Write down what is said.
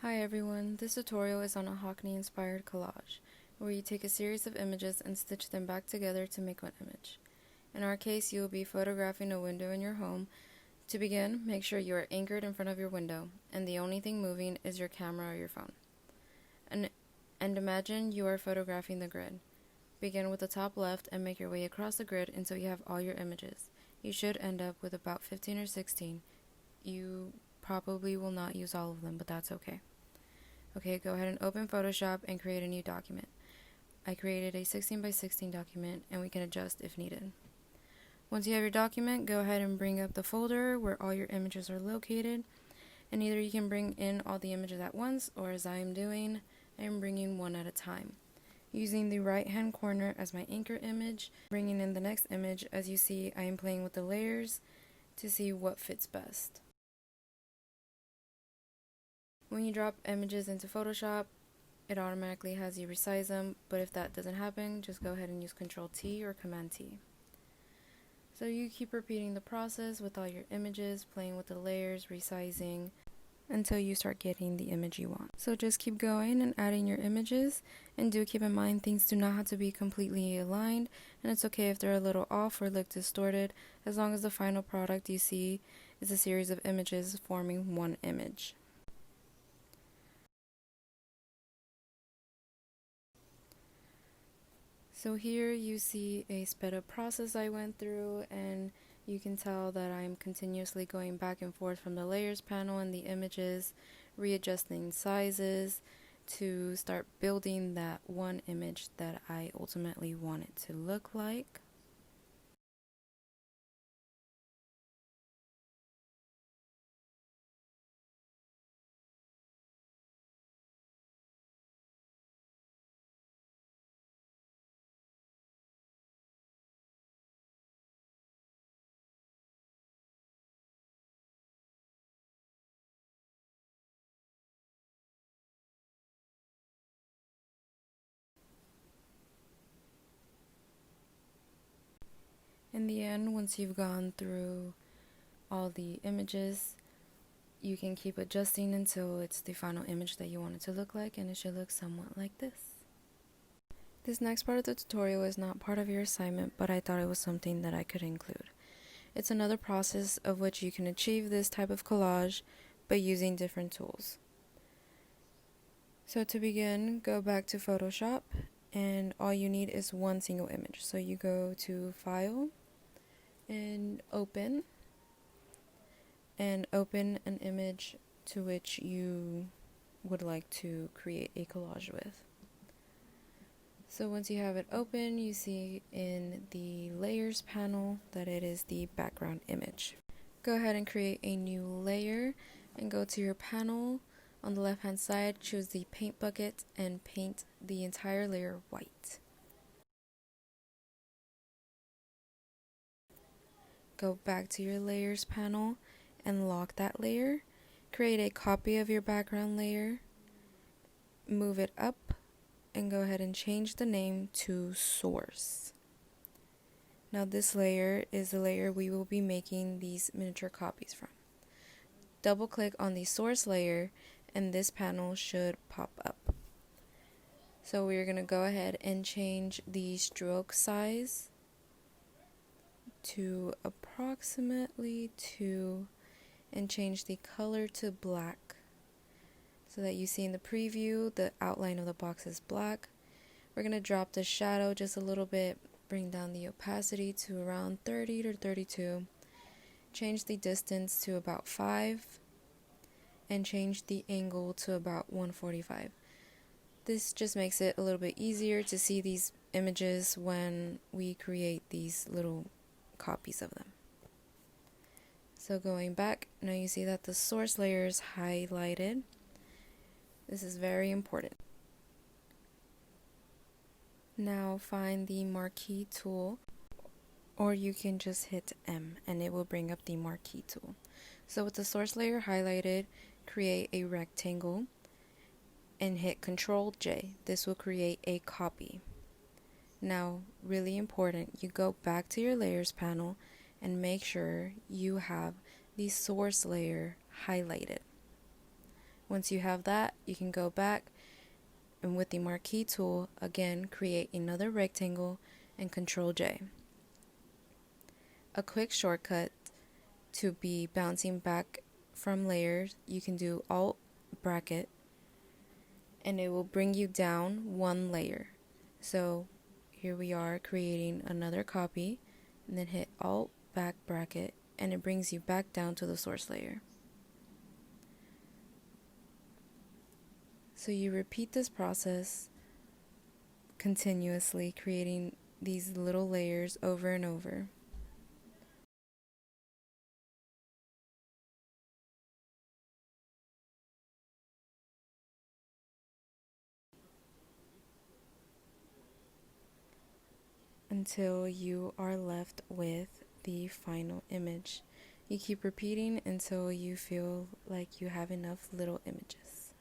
Hi everyone, this tutorial is on a Hockney inspired collage, where you take a series of images and stitch them back together to make one image. In our case, you will be photographing a window in your home. To begin, make sure you are anchored in front of your window, and the only thing moving is your camera or your phone. And imagine you are photographing the grid. Begin with the top left and make your way across the grid until you have all your images. You should end up with about 15 or 16. You probably will not use all of them, but that's okay. Okay, go ahead and open Photoshop and create a new document. I created a 16 by 16 document, and we can adjust if needed. Once you have your document, go ahead and bring up the folder where all your images are located, and either you can bring in all the images at once, or as I am doing, I am bringing one at a time. Using the right hand corner as my anchor image, bringing in the next image. As you see, I am playing with the layers to see what fits best. When you drop images into Photoshop, it automatically has you resize them, but if that doesn't happen, just go ahead and use Ctrl-T or Command-T. So you keep repeating the process with all your images, playing with the layers, resizing, until you start getting the image you want. So just keep going and adding your images, and do keep in mind things do not have to be completely aligned, and it's okay if they're a little off or look distorted, as long as the final product you see is a series of images forming one image. So here you see a sped up process I went through, and you can tell that I'm continuously going back and forth from the layers panel and the images, readjusting sizes to start building that one image that I ultimately want it to look like. In the end, once you've gone through all the images, you can keep adjusting until it's the final image that you want it to look like, and it should look somewhat like this. This next part of the tutorial is not part of your assignment, but I thought it was something that I could include. It's another process of which you can achieve this type of collage by using different tools. So to begin, go back to Photoshop, and all you need is one single image. So you go to File and Open an image to which you would like to create a collage with. So once you have it open, you see in the layers panel that it is the background image. Go ahead and create a new layer and go to your panel. On the left hand side, choose the paint bucket and paint the entire layer white. Go back to your layers panel and lock that layer. Create a copy of your background layer, move it up, and go ahead and change the name to Source. Now this layer is the layer we will be making these miniature copies from. Double click on the source layer and this panel should pop up. So we're going to go ahead and change the stroke size to approximately 2 and change the color to black so that you see in the preview the outline of the box is black. We're going to drop the shadow just a little bit, bring down the opacity to around 30 to 32, change the distance to about 5, and change the angle to about 145. This just makes it a little bit easier to see these images when we create these little copies of them. So going back, now you see that the source layer is highlighted. This is very important. Now find the marquee tool, or you can just hit M and it will bring up the marquee tool. So with the source layer highlighted, create a rectangle and hit Ctrl J. This will create a copy. Now, really important, you go back to your layers panel and make sure you have the source layer highlighted. Once you have that, you can go back and with the marquee tool, again, create another rectangle and Control J. A quick shortcut to be bouncing back from layers, you can do Alt bracket and it will bring you down one layer. So here we are creating another copy, and then hit Alt back bracket and it brings you back down to the source layer. So you repeat this process continuously, creating these little layers over and over. Until you are left with the final image. You keep repeating until you feel like you have enough little images.